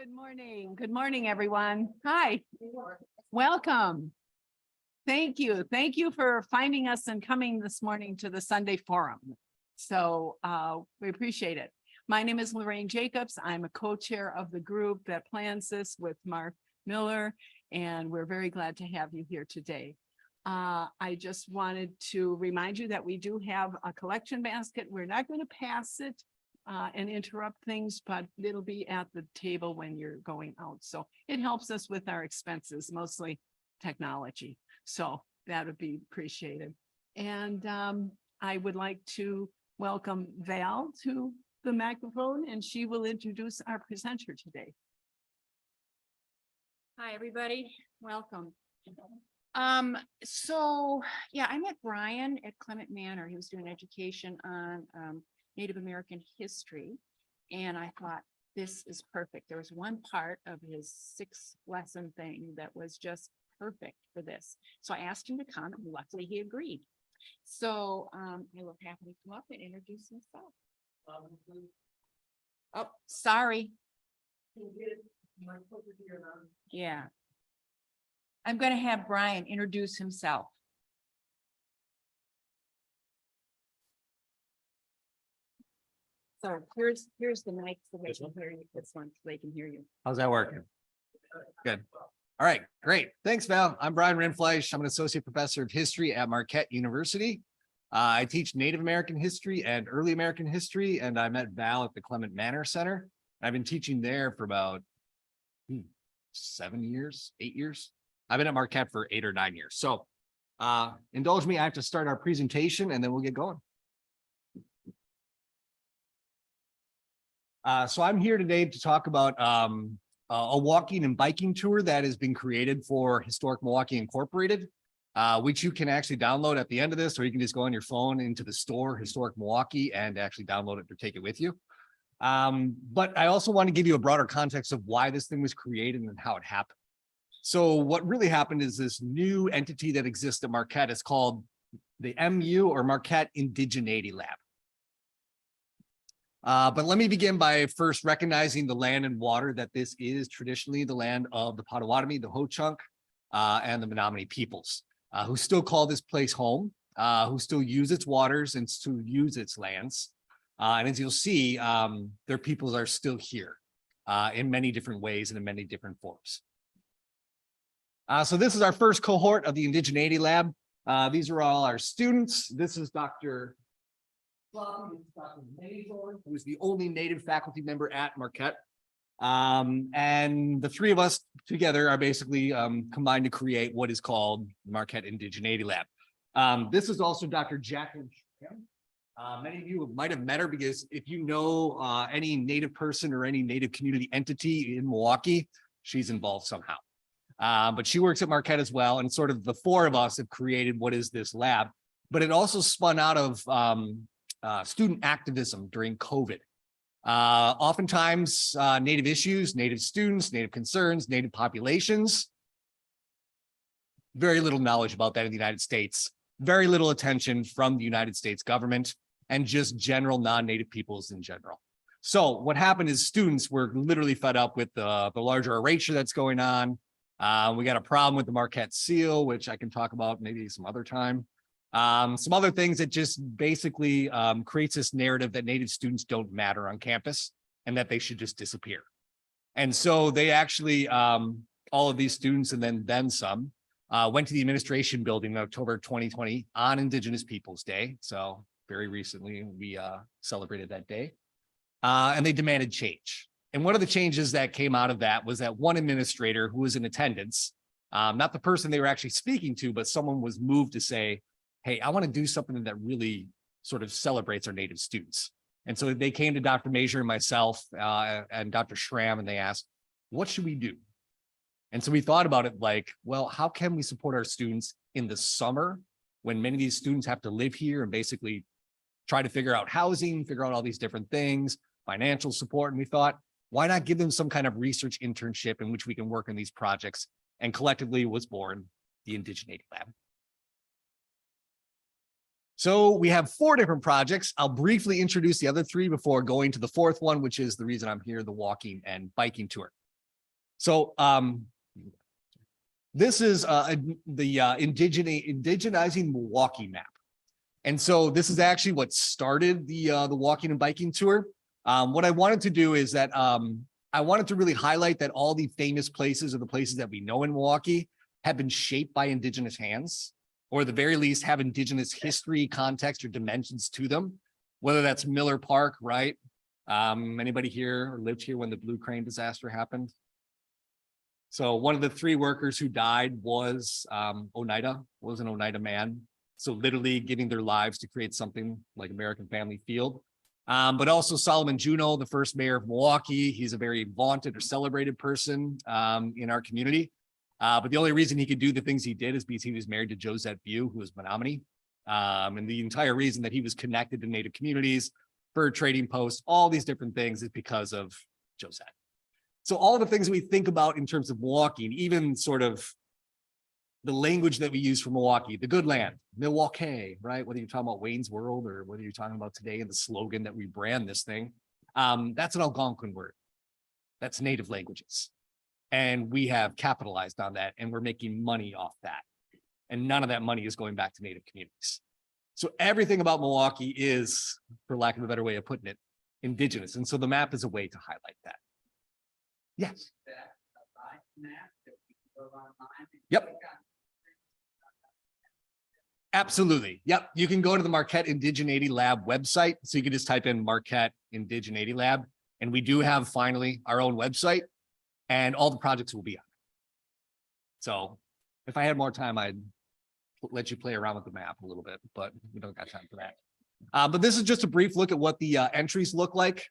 Good morning. Good morning, everyone. Hi. Welcome. Thank you. Thank you for finding us and coming this morning to the Sunday Forum. So we appreciate it. My name is Lorraine Jacobs. I'm a co-chair of the group that plans this with Mark Miller, and we're very glad to have you here today. I just wanted to remind you that we do have a collection basket. We're not going to pass it and interrupt things, but it'll be at the table when you're going out. So it helps us with our expenses, mostly technology. So that would be appreciated. And I would like to welcome Val to the microphone, and she will introduce our presenter today. Hi, everybody. Welcome. So yeah, I met Bryan at Clement Manor. He was doing education on Native American history. And I thought, this is perfect. There was one part of his 6-lesson thing that was just perfect for this. So I asked him to come, and luckily he agreed. So I will have him come up and introduce himself. Oh, sorry. Yeah. I'm going to have Bryan introduce himself. So here's the mic so they can hear you. This one, so they can hear you. How's that working? Good. All right, great. Thanks, Val. I'm Bryan Rindfleisch. I'm an associate professor of history at Marquette University. I teach Native American history and early American history, and I met Val at the Clement Manor Center. I've been teaching there for about 7 years, 8 years. I've been at Marquette for 8 or 9 years. So indulge me, I have to start our presentation and then we'll get going. So I'm here today to talk about a walking and biking tour that has been created for Historic Milwaukee Incorporated, which you can actually download at the end of this, or you can just go on your phone into the store, Historic Milwaukee, and actually download it or take it with you. But I also want to give you a broader context of why this thing was created and how it happened. So what really happened is this new entity that exists at Marquette is called the MU, or Marquette Indigeneity Lab. But let me begin by first recognizing the land and water that this is traditionally the land of the Potawatomi, the Ho-Chunk, and the Menominee peoples, who still call this place home, who still use its waters and still use its lands. And as you'll see, their peoples are still here in many different ways and in many different forms. So this is our first cohort of the Indigeneity Lab. These are all our students. This is Dr. who is the only Native faculty member at Marquette. And the three of us together are basically combined to create what is called Marquette Indigeneity Lab. This is also Dr. Jacqueline. Many of you might have met her because if you know any Native person or any Native community entity in Milwaukee, she's involved somehow. But she works at Marquette as well. And sort of the four of us have created what is this lab, but it also spun out of student activism during COVID. Oftentimes, Native issues, Native students, Native concerns, Native populations. Very little knowledge about that in the United States. Very little attention from the United States government and just general non-Native peoples in general. So what happened is students were literally fed up with the larger erasure that's going on. We got a problem with the Marquette seal, which I can talk about maybe some other time. Some other things that just basically creates this narrative that Native students don't matter on campus and that they should just disappear. And so they actually, all of these students and then some, went to the administration building in October 2020 on Indigenous Peoples Day. So very recently we celebrated that day. And they demanded change. And one of the changes that came out of that was that one administrator who was in attendance, not the person they were actually speaking to, but someone was moved to say, hey, I want to do something that really sort of celebrates our Native students. And so they came to Dr. Major and myself and Dr. Schramm, and they asked, what should we do? And so we thought about it like, well, how can we support our students in the summer when many of these students have to live here and basically try to figure out housing, figure out all these different things, financial support. And we thought, why not give them some kind of research internship in which we can work on these projects? And collectively was born the Indigeneity Lab. So we have 4 different projects. I'll briefly introduce the other 3 before going to the 4th one, which is the reason I'm here, the walking and biking tour. So this is the Indigenizing Milwaukee map. And so this is actually what started the walking and biking tour. What I wanted to do is that I wanted to really highlight that all the famous places or the places that we know in Milwaukee have been shaped by Indigenous hands, or at the very least have Indigenous history, context, or dimensions to them, whether that's Miller Park, right? Anybody here or lived here when the Blue Crane disaster happened? So one of the 3 workers who died was Oneida, was an Oneida man. So literally giving their lives to create something like American Family Field. But also Solomon Juneau, the first mayor of Milwaukee. He's a very vaunted or celebrated person in our community. But the only reason he could do the things he did is because he was married to Josette View, who was Menominee. And the entire reason that he was connected to Native communities, fur trading posts, all these different things is because of Josette. So all the things we think about in terms of Milwaukee, and even sort of the language that we use for Milwaukee, the good land, Milwaukee, right? Whether you're talking about Wayne's World or whether you're talking about today and the slogan that we brand this thing, that's an Algonquin word. That's native languages. And we have capitalized on that and we're making money off that. And none of that money is going back to native communities. So everything about Milwaukee is, for lack of a better way of putting it, Indigenous. And so the map is a way to highlight that. Yes. Yep. Absolutely. Yep. You can go to the Marquette Indigeneity Lab website. So you can just type in Marquette Indigeneity Lab. And we do have finally our own website and all the projects will be on it. So if I had more time, I'd let you play around with the map a little bit, but we don't got time for that. But this is just a brief look at what the entries look like.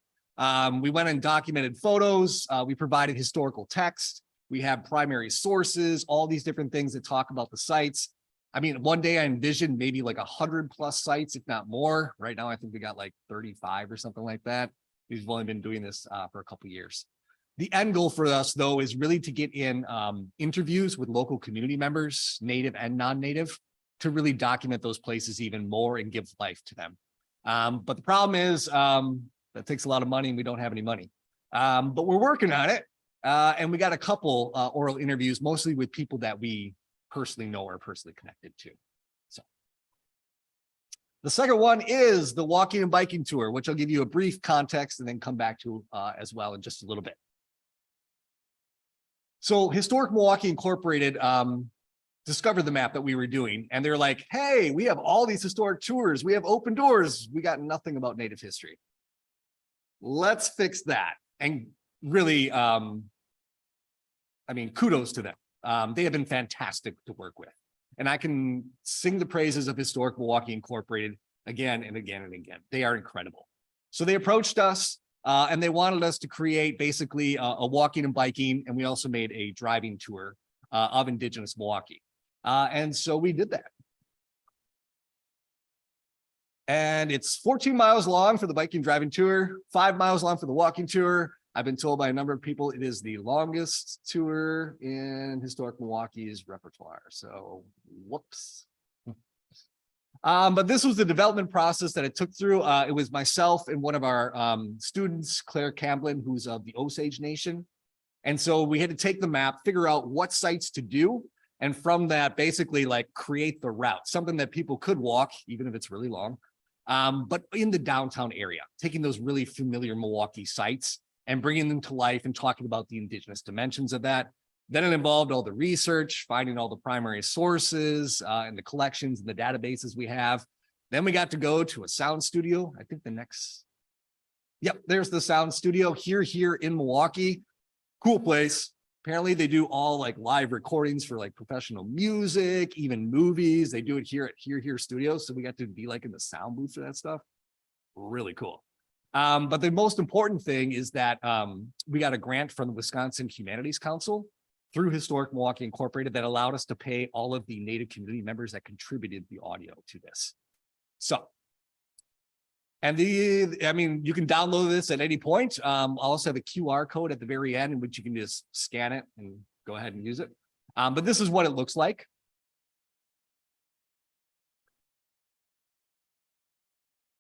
We went and documented photos. We provided historical text. We have primary sources, all these different things that talk about the sites. I mean, one day I envisioned maybe like 100+ sites, if not more. Right now, I think we got like 35 or something like that. We've only been doing this for a couple of years. The end goal for us, though, is really to get in interviews with local community members, native and non-native, to really document those places even more and give life to them. But the problem is that takes a lot of money and we don't have any money. But we're working on it. And we got a couple oral interviews, mostly with people that we personally know or personally connected to. So the second one is the walking and biking tour, which I'll give you a brief context and then come back to as well in just a little bit. So Historic Milwaukee Incorporated discovered the map that we were doing, and they're like, hey, we have all these historic tours. We have open doors. We got nothing about Native history. Let's fix that. And really, I mean, kudos to them. They have been fantastic to work with. And I can sing the praises of Historic Milwaukee Incorporated again and again and again. They are incredible. So they approached us and they wanted us to create basically a walking and biking. And we also made a driving tour of Indigenous Milwaukee. And so we did that. And it's 14 miles long for the biking driving tour, 5 miles long for the walking tour. I've been told by a number of people it is the longest tour in Historic Milwaukee's repertoire. So whoops. But this was the development process that it took through. It was myself and one of our students, Claire Camblin, who's of the Osage Nation. And so we had to take the map, figure out what sites to do. And from that, basically like create the route, something that people could walk, even if it's really long, but in the downtown area, taking those really familiar Milwaukee sites and bringing them to life and talking about the Indigenous dimensions of that. Then it involved all the research, finding all the primary sources and the collections and the databases we have. Then we got to go to a sound studio. I think the next, yep, there's the sound studio here in Milwaukee. Cool place. Apparently they do all like live recordings for like professional music, even movies. They do it here at Here Studios. So we got to be like in the sound booth for that stuff. Really cool. But the most important thing is that we got a grant from the Wisconsin Humanities Council through Historic Milwaukee Incorporated that allowed us to pay all of the Native community members that contributed the audio to this. So, and I mean, you can download this at any point. I'll also have a QR code at the very end in which you can just scan it and go ahead and use it. But this is what it looks like.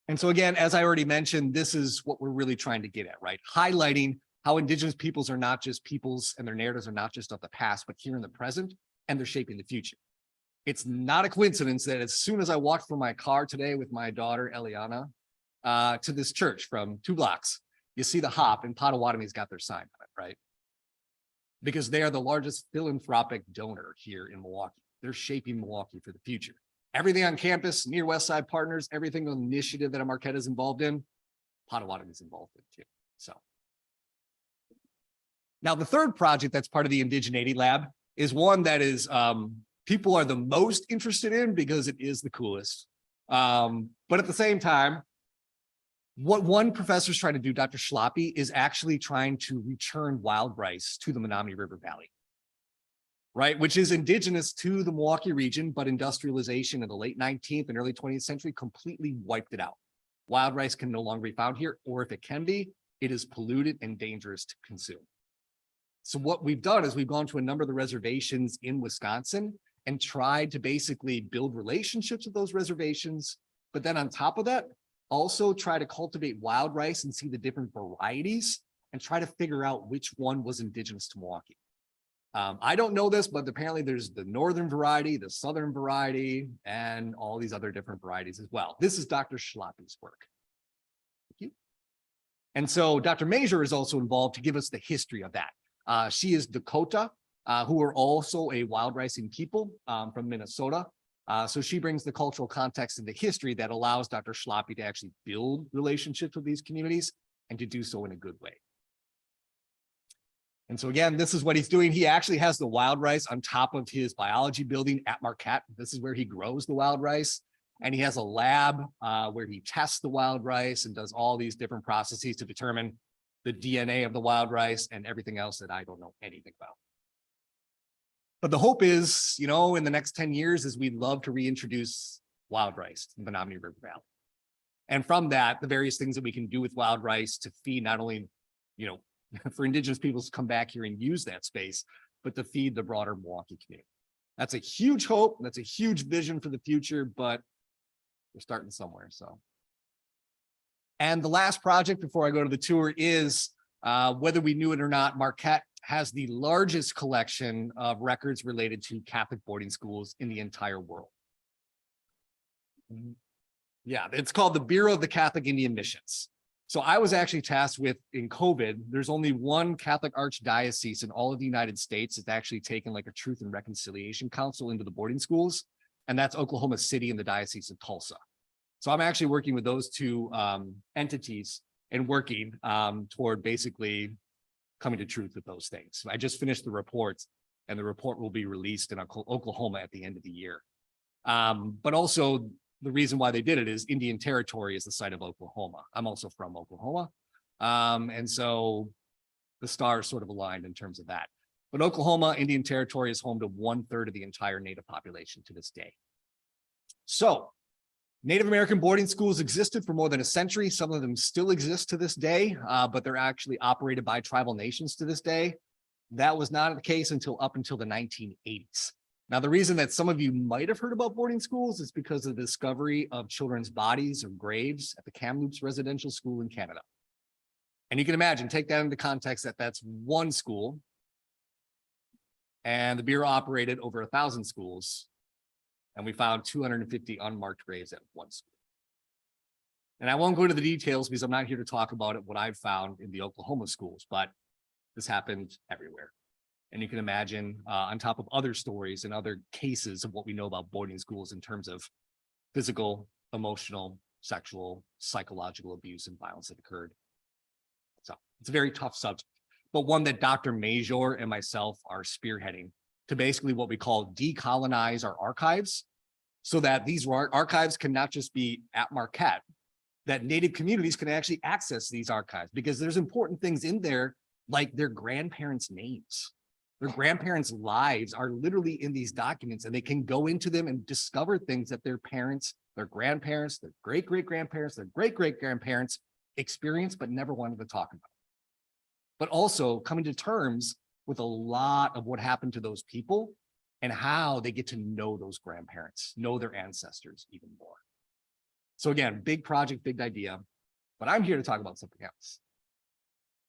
And so again, as I already mentioned, this is what we're really trying to get at, right? Highlighting how Indigenous peoples are not just peoples and their narratives are not just of the past, but here in the present, and they're shaping the future. It's not a coincidence that as soon as I walked from my car today with my daughter, Eliana, to this church from 2 blocks, you see the hop, and Potawatomi's got their sign on it, right? Because they are the largest philanthropic donor here in Milwaukee. They're shaping Milwaukee for the future. Everything on campus, near West Side Partners, everything on the initiative that Marquette is involved in, Potawatomi is involved in too. So now the third project that's part of the Indigeneity Lab is one that is people are the most interested in because it is the coolest. But at the same time, what one professor is trying to do, Dr. Schlappe, is actually trying to return wild rice to the Menominee River Valley, right? Which is indigenous to the Milwaukee region, but industrialization in the late 19th and early 20th century completely wiped it out. Wild rice can no longer be found here, or if it can be, it is polluted and dangerous to consume. So what we've done is we've gone to a number of the reservations in Wisconsin and tried to basically build relationships with those reservations. But then on top of that, also try to cultivate wild rice and see the different varieties and try to figure out which one was indigenous to Milwaukee. I don't know this, but apparently there's the northern variety, the southern variety, and all these other different varieties as well. This is Dr. Schlappe's work. Thank you. And so Dr. Major is also involved to give us the history of that. She is Dakota, who are also a wild ricing people from Minnesota. So she brings the cultural context and the history that allows Dr. Schlappe to actually build relationships with these communities and to do so in a good way. And so again, this is what he's doing. He actually has the wild rice on top of his biology building at Marquette. This is where he grows the wild rice. And he has a lab where he tests the wild rice and does all these different processes to determine the DNA of the wild rice and everything else that I don't know anything about. But the hope is, you know, in the next 10 years is we'd love to reintroduce wild rice to the Menominee River Valley. And from that, the various things that we can do with wild rice to feed not only, you know, for Indigenous peoples to come back here and use that space, but to feed the broader Milwaukee community. That's a huge hope. That's a huge vision for the future, but we're starting somewhere. So, and the last project before I go to the tour is whether we knew it or not, Marquette has the largest collection of records related to Catholic boarding schools in the entire world. Yeah, it's called the Bureau of the Catholic Indian Missions. So I was actually tasked with, in COVID, there's only one Catholic archdiocese in all of the United States that's actually taken like a Truth and Reconciliation Council into the boarding schools, and that's Oklahoma City and the Diocese of Tulsa. So I'm actually working with those two entities and working toward basically coming to truth with those things. I just finished the report, and the report will be released in Oklahoma at the end of the year. But also the reason why they did it is Indian Territory is the site of Oklahoma. I'm also from Oklahoma. And so the stars sort of aligned in terms of that. But Oklahoma, Indian Territory is home to 1/3 of the entire Native population to this day. So Native American boarding schools existed for more than a century. Some of them still exist to this day, but they're actually operated by tribal nations to this day. That was not the case up until the 1980s. Now, the reason that some of you might have heard about boarding schools is because of the discovery of children's bodies or graves at the Kamloops Residential School in Canada. And you can imagine, take that into context that that's one school, and the Bureau operated over 1,000 schools. And we found 250 unmarked graves at one school. And I won't go into the details because I'm not here to talk about it, what I've found in the Oklahoma schools, but this happened everywhere. And you can imagine on top of other stories and other cases of what we know about boarding schools in terms of physical, emotional, sexual, psychological abuse and violence that occurred. So it's a very tough subject, but one that Dr. Major and myself are spearheading to basically what we call decolonize our archives, so that these archives can not just be at Marquette, that Native communities can actually access these archives, because there's important things in there, like their grandparents' names. Their grandparents' lives are literally in these documents, and they can go into them and discover things that their parents, their grandparents, their great-great-grandparents, their great-great-grandparents experienced but never wanted to talk about. But also coming to terms with a lot of what happened to those people and how they get to know those grandparents, know their ancestors even more. So again, big project, big idea, but I'm here to talk about something else.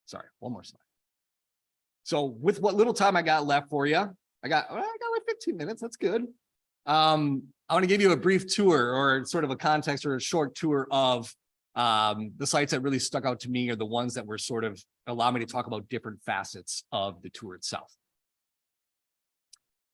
Sorry, one more slide. So with what little time I got left for you, I got like 15 minutes. That's good. I want to give you a brief tour or sort of a context or a short tour of the sites that really stuck out to me, or the ones that were sort of allow me to talk about different facets of the tour itself.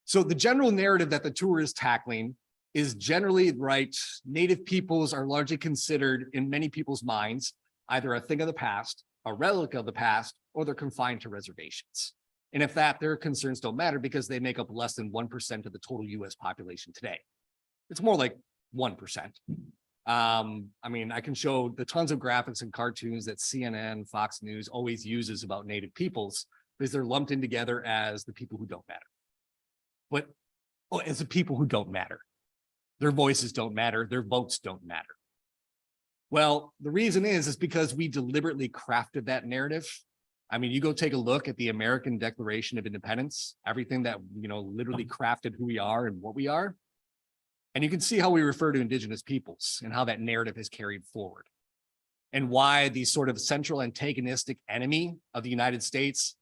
So the general narrative that the tour is tackling is generally right. Native peoples are largely considered in many people's minds either a thing of the past, a relic of the past, or they're confined to reservations. And if that, their concerns don't matter because they make up less than 1% of the total US population today. It's more like 1%. I mean, I can show the tons of graphics and cartoons that CNN, Fox News always uses about Native peoples because they're lumped in together as the people who don't matter. But as the people who don't matter, their voices don't matter, their votes don't matter. Well, the reason is because we deliberately crafted that narrative. I mean, you go take a look at the American Declaration of Independence, everything that, literally crafted who we are and what we are. And you can see how we refer to Indigenous peoples and how that narrative is carried forward. And why the sort of central antagonistic enemy of the United States,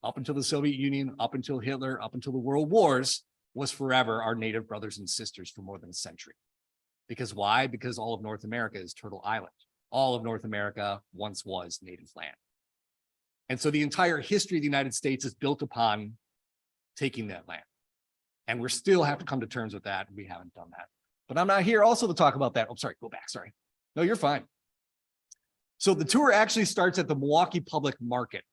up until the Soviet Union, up until Hitler, up until the World Wars, was forever our Native brothers and sisters for more than a century. Because why? Because all of North America is Turtle Island. All of North America once was Native land. And so the entire history of the United States is built upon taking that land. And we still have to come to terms with that. We haven't done that. But I'm not here also to talk about that. Oh, sorry, go back, sorry. No, you're fine. So the tour actually starts at the Milwaukee Public Market.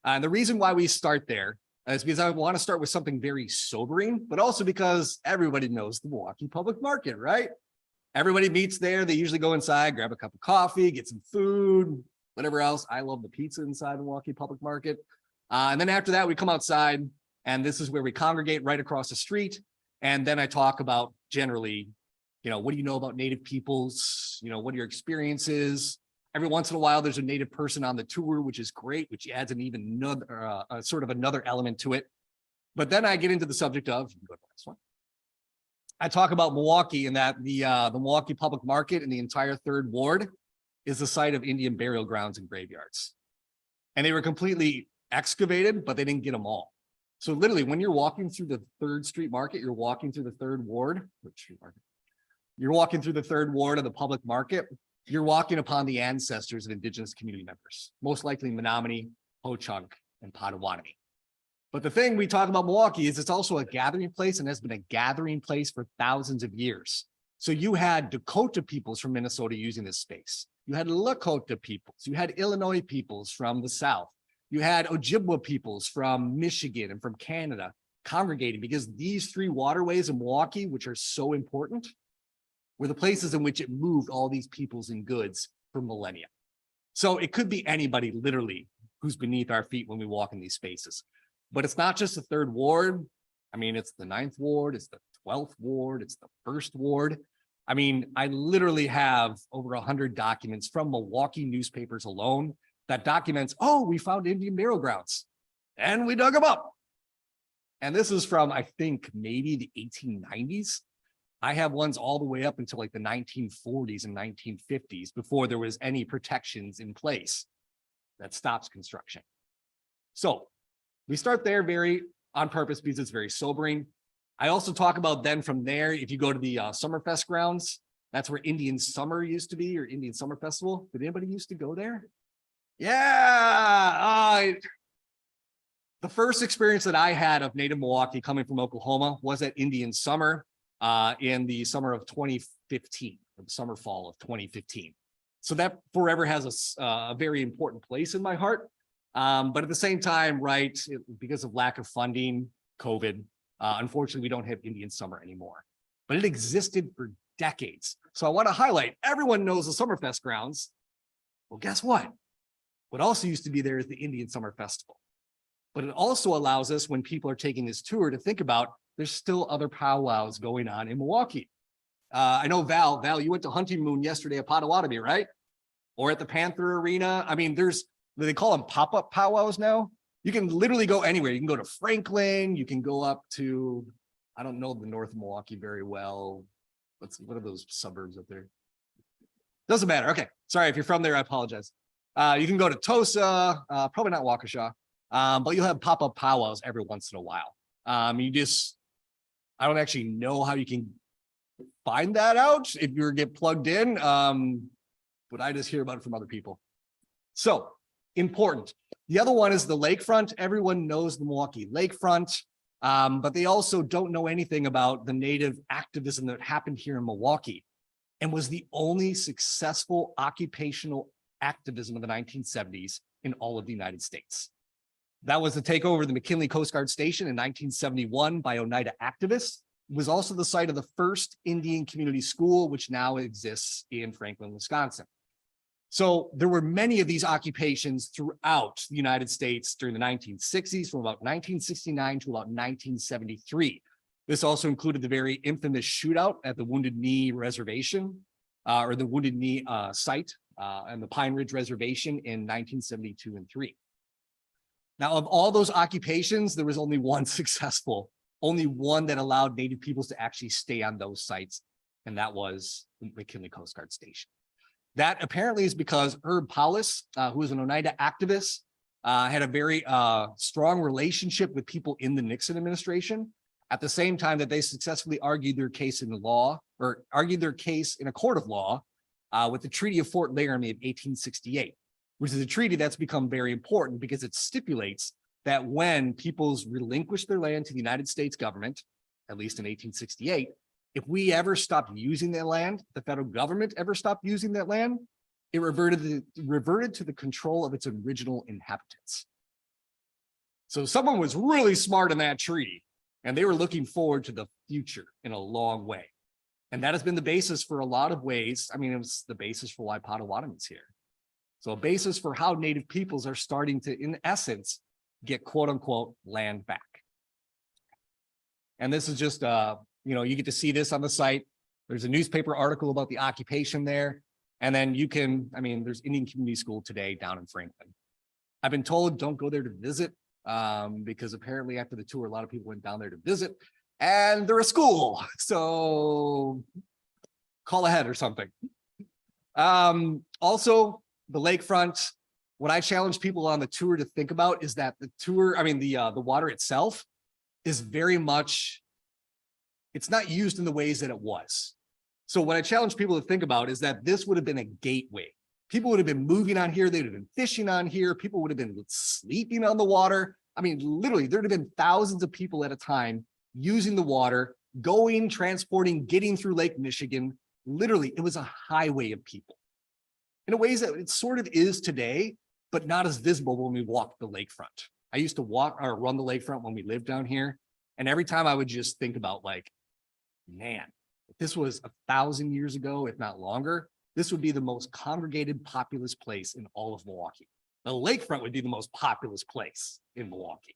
And the reason why we start there is because I want to start with something very sobering, but also because everybody knows the Milwaukee Public Market, right? Everybody meets there. They usually go inside, grab a cup of coffee, get some food, whatever else. I love the pizza inside the Milwaukee Public Market. And then after that, we come outside, and this is where we congregate right across the street. And then I talk about generally, what do you know about Native peoples? What are your experiences? Every once in a while, there's a Native person on the tour, which is great, which adds an even another, sort of another element to it. But then I get into the subject of, you can go to the next one. I talk about Milwaukee and that the Milwaukee Public Market and the entire 3rd Ward is the site of Indian burial grounds and graveyards. And they were completely excavated, but they didn't get them all. So literally, when you're walking through the 3rd Street Market, you're walking through the 3rd Ward. You're walking through the 3rd Ward of the public market. You're walking upon the ancestors of Indigenous community members, most likely Menominee, Ho-Chunk, and Potawatomi. But the thing we talk about Milwaukee is it's also a gathering place and has been a gathering place for thousands of years. So you had Dakota peoples from Minnesota using this space. You had Lakota peoples. You had Illinois peoples from the South. You had Ojibwa peoples from Michigan and from Canada congregating because these 3 waterways in Milwaukee, which are so important, were the places in which it moved all these peoples and goods for millennia. So it could be anybody literally who's beneath our feet when we walk in these spaces. But it's not just the 3rd Ward. I mean, it's the 9th Ward, it's the 12th Ward, it's the 1st Ward. I mean, I literally have over 100 documents from Milwaukee newspapers alone that documents, oh, we found Indian burial grounds and we dug them up. And this is from, I think, maybe the 1890s. I have ones all the way up until like the 1940s and 1950s before there was any protections in place that stops construction. So we start there very on purpose because it's very sobering. I also talk about then from there, if you go to the Summerfest grounds, that's where Indian Summer used to be, or Indian Summer Festival. Did anybody used to go there? Yeah. The first experience that I had of Native Milwaukee coming from Oklahoma was at Indian Summer in the summer of 2015, or the summer fall of 2015. So that forever has a very important place in my heart. But at the same time, right, because of lack of funding, COVID, unfortunately, we don't have Indian Summer anymore, but it existed for decades. So I want to highlight, everyone knows the Summerfest grounds. Well, guess what? What also used to be there is the Indian Summer Festival. But it also allows us, when people are taking this tour, to think about there's still other powwows going on in Milwaukee. I know Val, you went to Hunting Moon yesterday at Potawatomi, right? Or at the Panther Arena. I mean, they call them pop-up powwows now. You can literally go anywhere. You can go to Franklin. You can go up to, I don't know the North Milwaukee very well. What are those suburbs up there? Doesn't matter. Okay. Sorry, if you're from there, I apologize. You can go to Tosa, probably not Waukesha. But you'll have pop-up powwows every once in a while. I don't actually know how you can find that out if you get plugged in, but I just hear about it from other people. So important. The other one is the lakefront. Everyone knows the Milwaukee lakefront, but they also don't know anything about the Native activism that happened here in Milwaukee and was the only successful occupational activism of the 1970s in all of the United States. That was the takeover of the McKinley Coast Guard Station in 1971 by Oneida activists. It was also the site of the first Indian community school, which now exists in Franklin, Wisconsin. So there were many of these occupations throughout the United States during the 1960s, from about 1969 to about 1973. This also included the very infamous shootout at the Wounded Knee Reservation, or the Wounded Knee site and the Pine Ridge Reservation in 1972 and 3. Now, of all those occupations, there was only one successful, only one that allowed Native peoples to actually stay on those sites, and that was the McKinley Coast Guard Station. That apparently is because Herb Paulus, who was an Oneida activist, had a very strong relationship with people in the Nixon administration, at the same time that they successfully argued their case in the law, or argued their case in a court of law with the Treaty of Fort Laramie of 1868, which is a treaty that's become very important because it stipulates that when peoples relinquish their land to the United States government, at least in 1868, if we ever stopped using that land, the federal government ever stopped using that land, it reverted to the control of its original inhabitants. So someone was really smart in that treaty, and they were looking forward to the future in a long way. And that has been the basis for a lot of ways. I mean, it was the basis for why Potawatomi's here. So a basis for how Native peoples are starting to, in essence, get quote unquote land back. And this is just, you get to see this on the site. There's a newspaper article about the occupation there. And then you can, there's Indian Community School today down in Franklin. I've been told don't go there to visit because apparently after the tour, a lot of people went down there to visit and they're a school. So call ahead or something. Also, the lakefront, what I challenge people on the tour to think about is that the tour, the water itself is very much, it's not used in the ways that it was. So what I challenge people to think about is that this would have been a gateway. People would have been moving on here. They would have been fishing on here. People would have been sleeping on the water. Literally, there would have been thousands of people at a time using the water, going, transporting, getting through Lake Michigan. Literally, it was a highway of people. In a ways that it sort of is today, but not as visible when we walk the lakefront. I used to walk or run the lakefront when we lived down here. And every time I would just think about man, if this was 1,000 years ago, if not longer, this would be the most congregated, populous place in all of Milwaukee. The lakefront would be the most populous place in Milwaukee.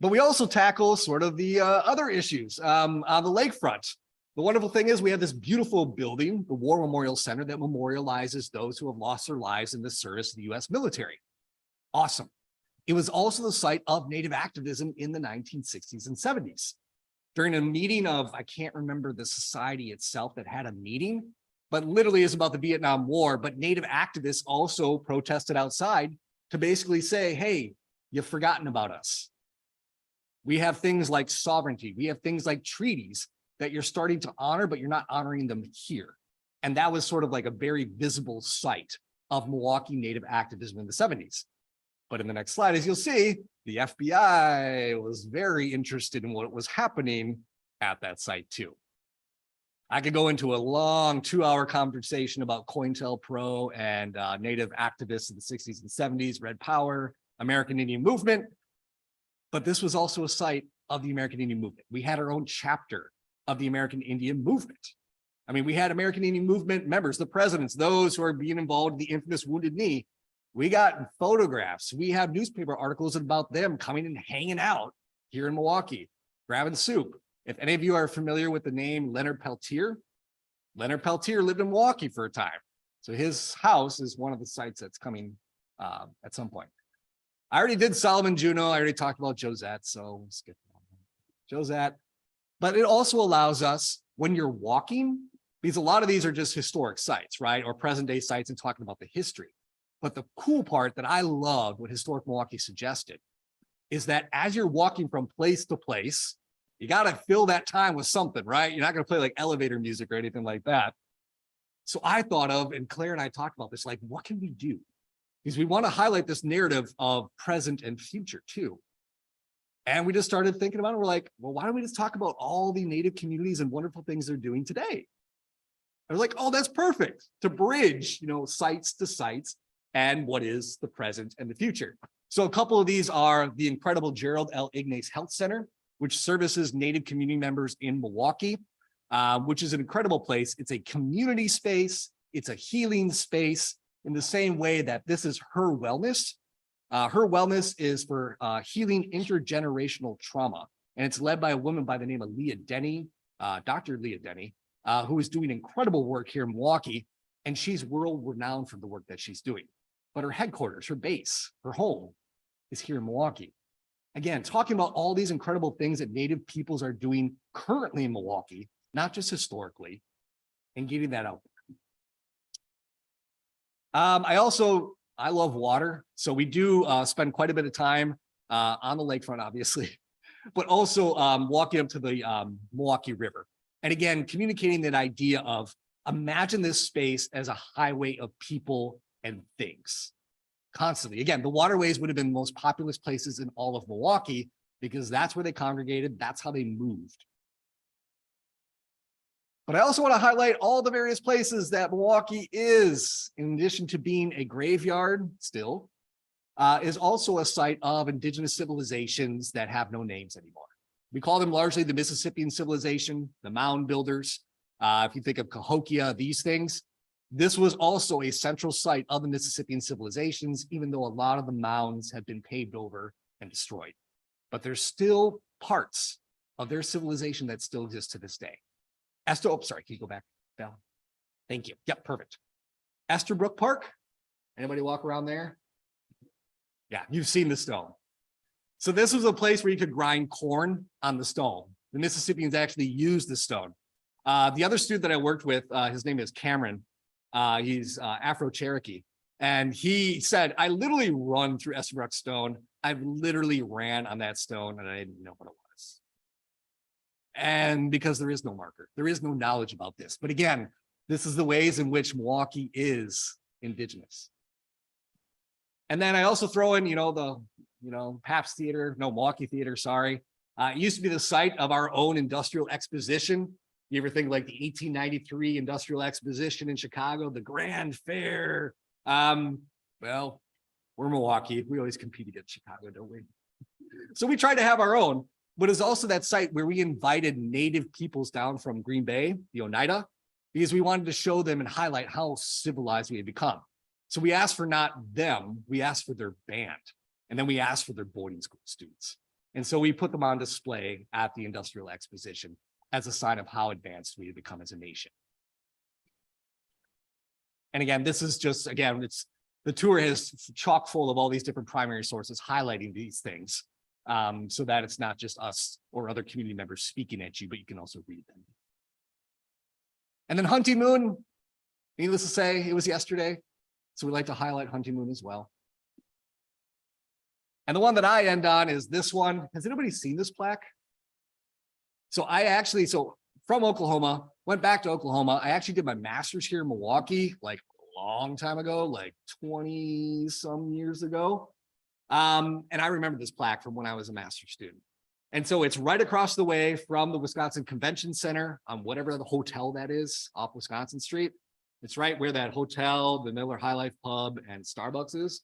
But we also tackle sort of the other issues on the lakefront. The wonderful thing is we have this beautiful building, the War Memorial Center, that memorializes those who have lost their lives in the service of the U.S. military. Awesome. It was also the site of Native activism in the 1960s and 70s. During a meeting of, I can't remember the society itself that had a meeting, but literally is about the Vietnam War, but Native activists also protested outside to basically say, hey, you've forgotten about us. We have things like sovereignty. We have things like treaties that you're starting to honor, but you're not honoring them here. And that was sort of like a very visible site of Milwaukee Native activism in the 70s. But in the next slide, as you'll see, the FBI was very interested in what was happening at that site too. I could go into a long 2-hour conversation about COINTELPRO and Native activists in the 60s and 70s, Red Power, American Indian Movement. But this was also a site of the American Indian Movement. We had our own chapter of the American Indian Movement. We had American Indian Movement members, the presidents, those who are being involved in the infamous Wounded Knee. We got photographs. We have newspaper articles about them coming and hanging out here in Milwaukee, grabbing soup. If any of you are familiar with the name Leonard Peltier lived in Milwaukee for a time. So his house is one of the sites that's coming at some point. I already did Solomon Juneau. I already talked about Josette, so we'll skip Josette. But it also allows us, when you're walking, because a lot of these are just historic sites, right? Or present day sites and talking about the history. But the cool part that I loved what Historic Milwaukee suggested is that as you're walking from place to place, you got to fill that time with something, right? You're not going to play like elevator music or anything like that. So I thought of, and Claire and I talked about this, like, what can we do? Because we want to highlight this narrative of present and future too. And we just started thinking about it. We're like, well, why don't we just talk about all the Native communities and wonderful things they're doing today? I was like, oh, that's perfect to bridge, sites to sites and what is the present and the future. So a couple of these are the incredible Gerald L. Ignace Health Center, which services Native community members in Milwaukee, which is an incredible place. It's a community space. It's a healing space in the same way that this is Her Wellness. Her Wellness is for healing intergenerational trauma. And it's led by a woman by the name of Leah Denny, Dr. Leah Denny, who is doing incredible work here in Milwaukee. And she's world renowned for the work that she's doing. But her headquarters, her base, her home is here in Milwaukee. Again, talking about all these incredible things that Native peoples are doing currently in Milwaukee, not just historically, and getting that out. I love water. So we do spend quite a bit of time on the lakefront, obviously, but also walking up to the Milwaukee River. And again, communicating that idea of imagine this space as a highway of people and things constantly. Again, the waterways would have been the most populous places in all of Milwaukee because that's where they congregated. That's how they moved. But I also want to highlight all the various places that Milwaukee is, in addition to being a graveyard still, is also a site of indigenous civilizations that have no names anymore. We call them largely the Mississippian civilization, the mound builders. If you think of Cahokia, these things, this was also a central site of the Mississippian civilizations, even though a lot of the mounds have been paved over and destroyed. But there's still parts of their civilization that still exist to this day. Sorry, can you go back, Val? Thank you. Yep, perfect. Esterbrook Park. Anybody walk around there? Yeah, you've seen the stone. So this was a place where you could grind corn on the stone. The Mississippians actually used the stone. The other student that I worked with, his name is Cameron. He's Afro-Cherokee. And he said, I literally run through Esterbrook Stone. I've literally ran on that stone and I didn't know what it was. And because there is no marker, there is no knowledge about this. But again, this is the ways in which Milwaukee is indigenous. And then I also throw in, Pabst Theater, no, Milwaukee Theater, sorry. It used to be the site of our own industrial exposition. You ever think like the 1893 Industrial Exposition in Chicago, the Grand Fair? Well, we're Milwaukee. We always compete against Chicago, don't we? So we tried to have our own, but it's also that site where we invited Native peoples down from Green Bay, the Oneida, because we wanted to show them and highlight how civilized we had become. So we asked for not them, we asked for their band, and then we asked for their boarding school students. And so we put them on display at the Industrial Exposition as a sign of how advanced we had become as a nation. And again, this is just, the tour is chock full of all these different primary sources highlighting these things, so that it's not just us or other community members speaking at you, but you can also read them. And then Hunting Moon, needless to say, it was yesterday. So we like to highlight Hunting Moon as well. And the one that I end on is this one. Has anybody seen this plaque? So from Oklahoma, went back to Oklahoma. I actually did my master's here in Milwaukee, like a long time ago, like 20 some years ago. And I remember this plaque from when I was a master's student. And so it's right across the way from the Wisconsin Convention Center on whatever the hotel that is off Wisconsin Street. It's right where that hotel, the Miller High Life Pub, and Starbucks is.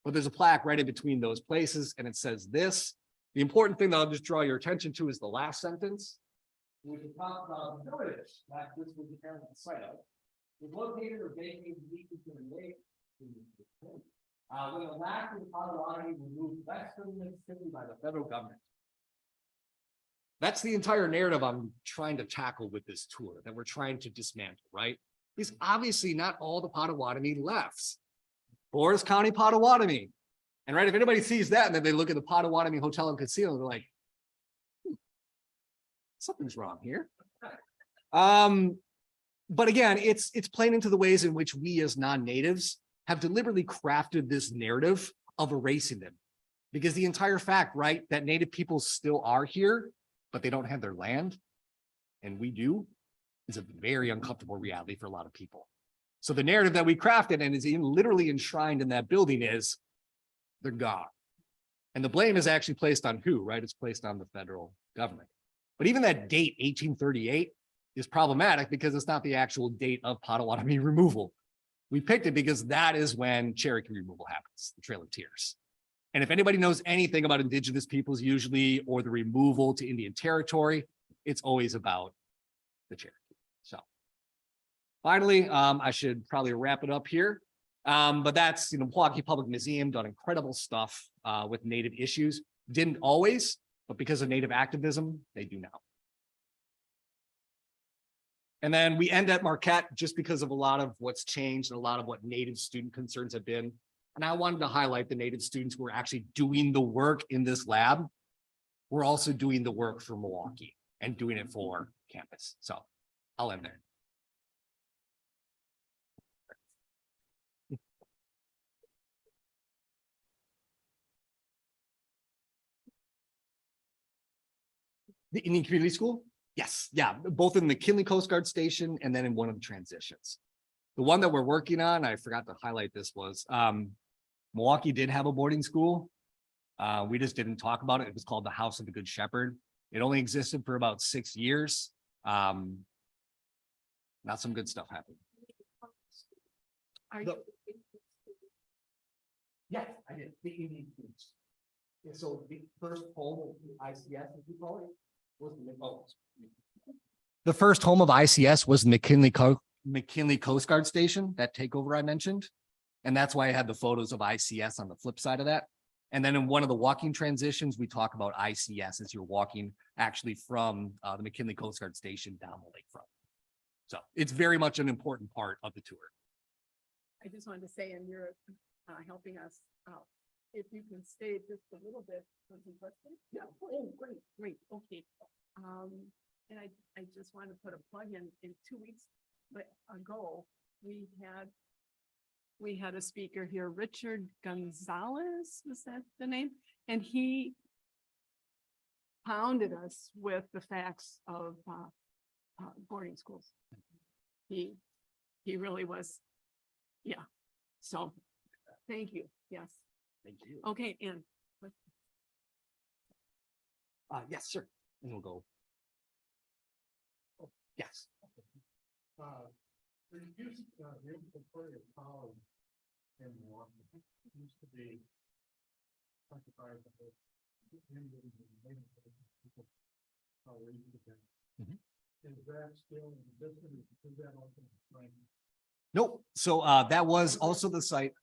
But there's a plaque right in between those places, and it says this. The important thing that I'll just draw your attention to is the last sentence. We can talk about the village that this was the parent site of. It was located or vacated to the lake. When the lack of Potawatomi was moved west from Mississippi by the federal government. That's the entire narrative I'm trying to tackle with this tour that we're trying to dismantle, right? Because obviously not all the Potawatomi left. Forest County Potawatomi. And right, if anybody sees that and then they look at the Potawatomi Hotel and Casino, they're like, something's wrong here. But again, it's playing into the ways in which we as non-natives have deliberately crafted this narrative of erasing them. Because the entire fact, right, that Native peoples still are here, but they don't have their land, and we do, is a very uncomfortable reality for a lot of people. So the narrative that we crafted and is literally enshrined in that building is they're gone. And the blame is actually placed on who, right? It's placed on the federal government. But even that date, 1838, is problematic because it's not the actual date of Potawatomi removal. We picked it because that is when Cherokee removal happens, the Trail of Tears. And if anybody knows anything about Indigenous peoples usually, or the removal to Indian territory, it's always about the Cherokee. So finally, I should probably wrap it up here. But that's, Milwaukee Public Museum done incredible stuff with Native issues. Didn't always, but because of Native activism, they do now. And then we end at Marquette just because of a lot of what's changed and a lot of what Native student concerns have been. And I wanted to highlight the Native students who are actually doing the work in this lab. We're also doing the work for Milwaukee and doing it for campus. So I'll end there. The Indian Community School? Yes, yeah, both in the McKinley Coast Guard Station and then in one of the transitions. The one that we're working on, I forgot to highlight this, was Milwaukee did have a boarding school. We just didn't talk about it. It was called the House of the Good Shepherd. It only existed for about 6 years. Not some good stuff happened. Yes, I did. The Indian students. And so the first home of ICS, as we call it, was the first home of ICS was McKinley Coast Guard Station, that takeover I mentioned. And that's why I had the photos of ICS on the flip side of that. And then in one of the walking transitions, we talk about ICS as you're walking actually from the McKinley Coast Guard Station down the lakefront. So it's very much an important part of the tour. I just wanted to say, and you're helping us out. If you can stay just a little bit. Yeah. Oh, great. Okay. And I just want to put a plug in 2 weeks ago, we had a speaker here, Richard Gonzalez, was that the name? And he pounded us with the facts of boarding schools. He really was. Yeah. So thank you. Yes. Thank you. Okay, and Yes, sir. And we'll go. Oh, yes. There used the Victoria College in Milwaukee used to be occupied by the Indians and Native people. Is that still in existence? Is that also right? Nope. So that was also the site.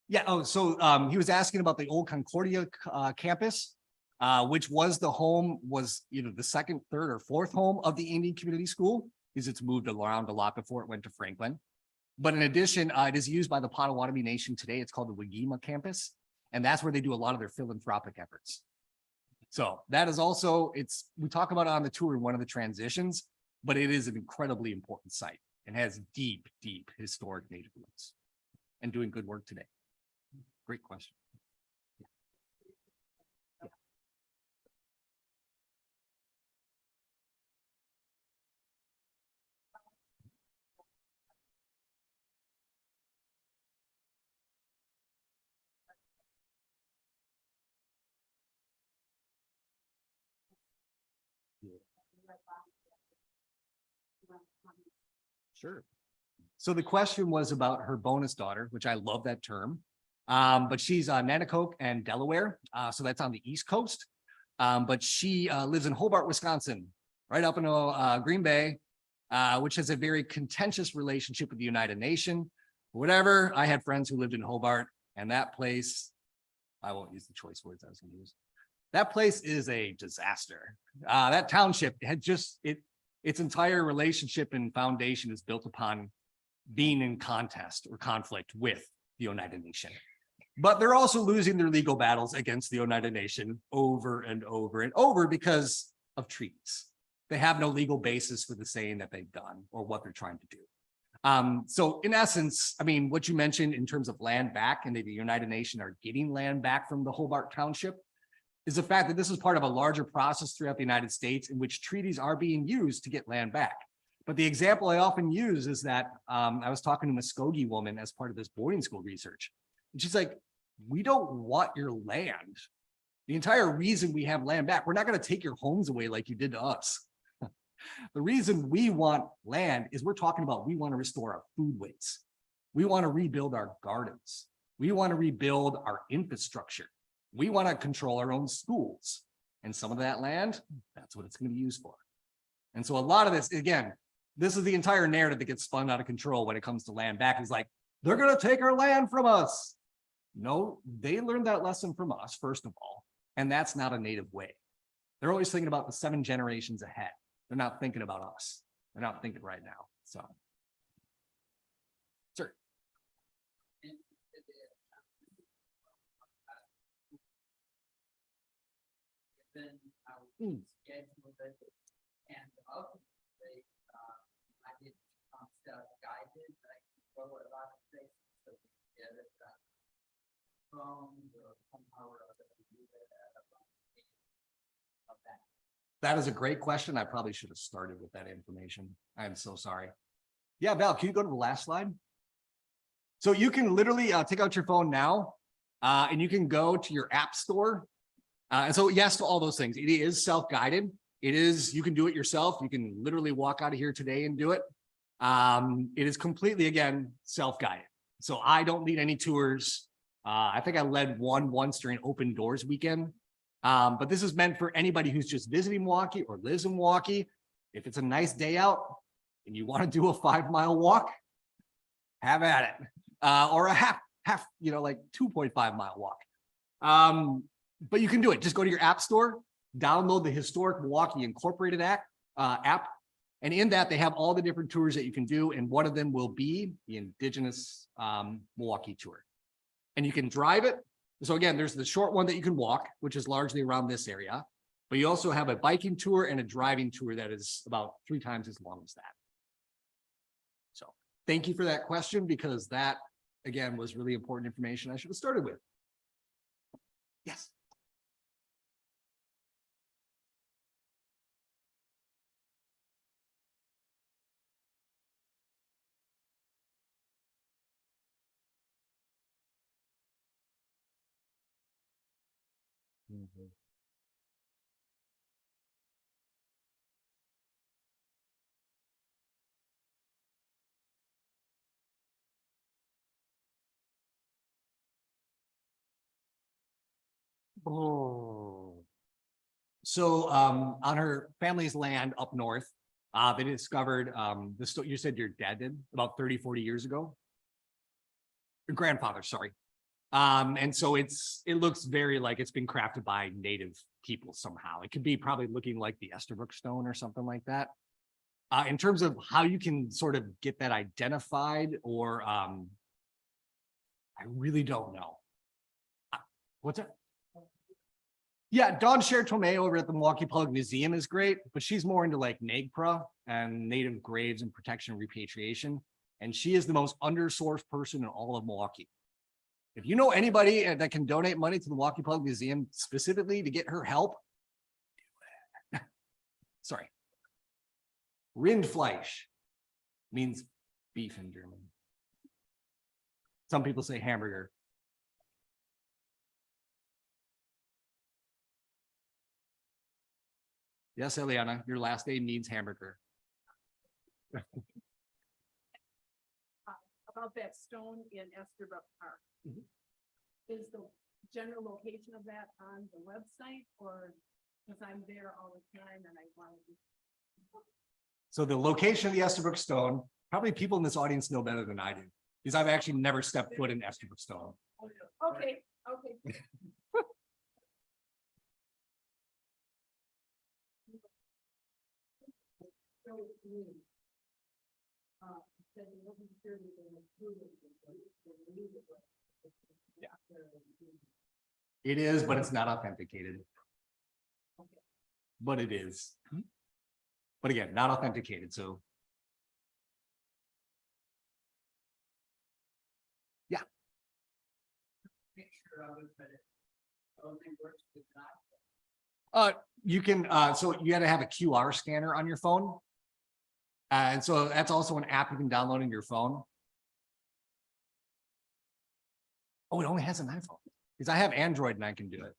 Yeah. Oh, so he was asking about the old Concordia campus, which was the home, was the second, third, or fourth home of the Indian Community School, because it's moved around a lot before it went to Franklin. But in addition, it is used by the Potawatomi Nation today. It's called the Wagima campus, and that's where they do a lot of their philanthropic efforts. So that is also, we talk about it on the tour in one of the transitions, but it is an incredibly important site and has deep, deep historic Native roots and doing good work today. Great question. Sure. So the question was about her bonus daughter, which I love that term. But she's Nanticoke and Delaware. So that's on the East Coast. But she lives in Hobart, Wisconsin, right up in Green Bay, which has a very contentious relationship with the United Nations. Whatever. I had friends who lived in Hobart, and that place, I won't use the choice words I was going to use. That place is a disaster. That township had its entire relationship and foundation is built upon being in contest or conflict with the United Nations. But they're also losing their legal battles against the United Nations over and over and over because of treaties. They have no legal basis for the saying that they've done or what they're trying to do. So in essence, I mean, what you mentioned in terms of land back and the United Nations are getting land back from the Hobart Township is the fact that this is part of a larger process throughout the United States in which treaties are being used to get land back. But the example I often use is that I was talking to a Muskogee woman as part of this boarding school research. And she's like, we don't want your land. The entire reason we have land back, we're not going to take your homes away like you did to us. The reason we want land is we're talking about we want to restore our foodways. We want to rebuild our gardens. We want to rebuild our infrastructure. We want to control our own schools. And some of that land, that's what it's going to be used for. And so a lot of this, again, this is the entire narrative that gets spun out of control when it comes to land back. Is like, they're going to take our land from us. No, they learned that lesson from us, first of all. And that's not a native way. They're always thinking about the 7 generations ahead. They're not thinking about us. They're not thinking right now. So. Sure. And ultimately, I did self-guided, I go a lot of things to get it done. Or somehow or other to do that. That is a great question. I probably should have started with that information. I'm so sorry. Yeah, Val, can you go to the last slide? So you can literally take out your phone now and you can go to your app store. And so yes to all those things. It is self-guided. It is, you can do it yourself. You can literally walk out of here today and do it. It is completely, again, self-guided. So I don't need any tours. I think I led one once during Open Doors weekend. But this is meant for anybody who's just visiting Milwaukee or lives in Milwaukee. If it's a nice day out and you want to do a 5-mile walk, have at it. Or a half, like 2.5-mile walk. But you can do it. Just go to your app store, download the Historic Milwaukee Incorporated app. And in that, they have all the different tours that you can do. And one of them will be the Indigenous Milwaukee tour. And you can drive it. So again, there's the short one that you can walk, which is largely around this area. But you also have a biking tour and a driving tour that is about 3 times as long as that. So thank you for that question, because that, again, was really important information I should have started with. Yes. Oh. So on her family's land up north, they discovered you said your dad did about 30, 40 years ago. Your grandfather, sorry. And so it looks very like it's been crafted by native people somehow. It could be probably looking like the Estabrook stone or something like that. In terms of how you can sort of get that identified, or I really don't know. What's that? Yeah, Dawn Cher-Tomei over at the Milwaukee Public Museum is great, but she's more into like NAGPRA and native graves and protection and repatriation. And she is the most undersourced person in all of Milwaukee. If you know anybody that can donate money to the Milwaukee Public Museum specifically to get her help, do it. Sorry. Rindfleisch means beef in German. Some people say hamburger. Yes, Eliana, your last name means hamburger. About that stone in Estabrook Park. Mhm. Is the general location of that on the website, or because I'm there all the time and I want to. So the location of the Estabrook stone, probably people in this audience know better than I do, because I've actually never stepped foot in Estabrook stone. Okay, okay. Yeah. It is, but it's not authenticated. But it is. But again, not authenticated. So picture of it, but it only works with an iPhone. You can, so you gotta have a QR scanner on your phone. And so that's also an app you can download in your phone. Oh, it only has an iPhone, because I have Android and I can do it.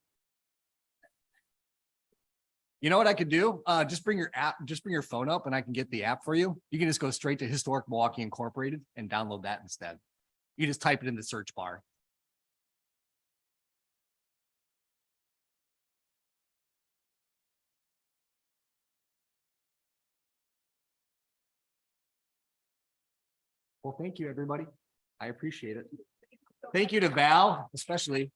You know what I could do? Just bring your app, just bring your phone up and I can get the app for you. You can just go straight to Historic Milwaukee Incorporated and download that instead. You just type it in the search bar. Well, thank you, everybody. I appreciate it. Thank you to Val, especially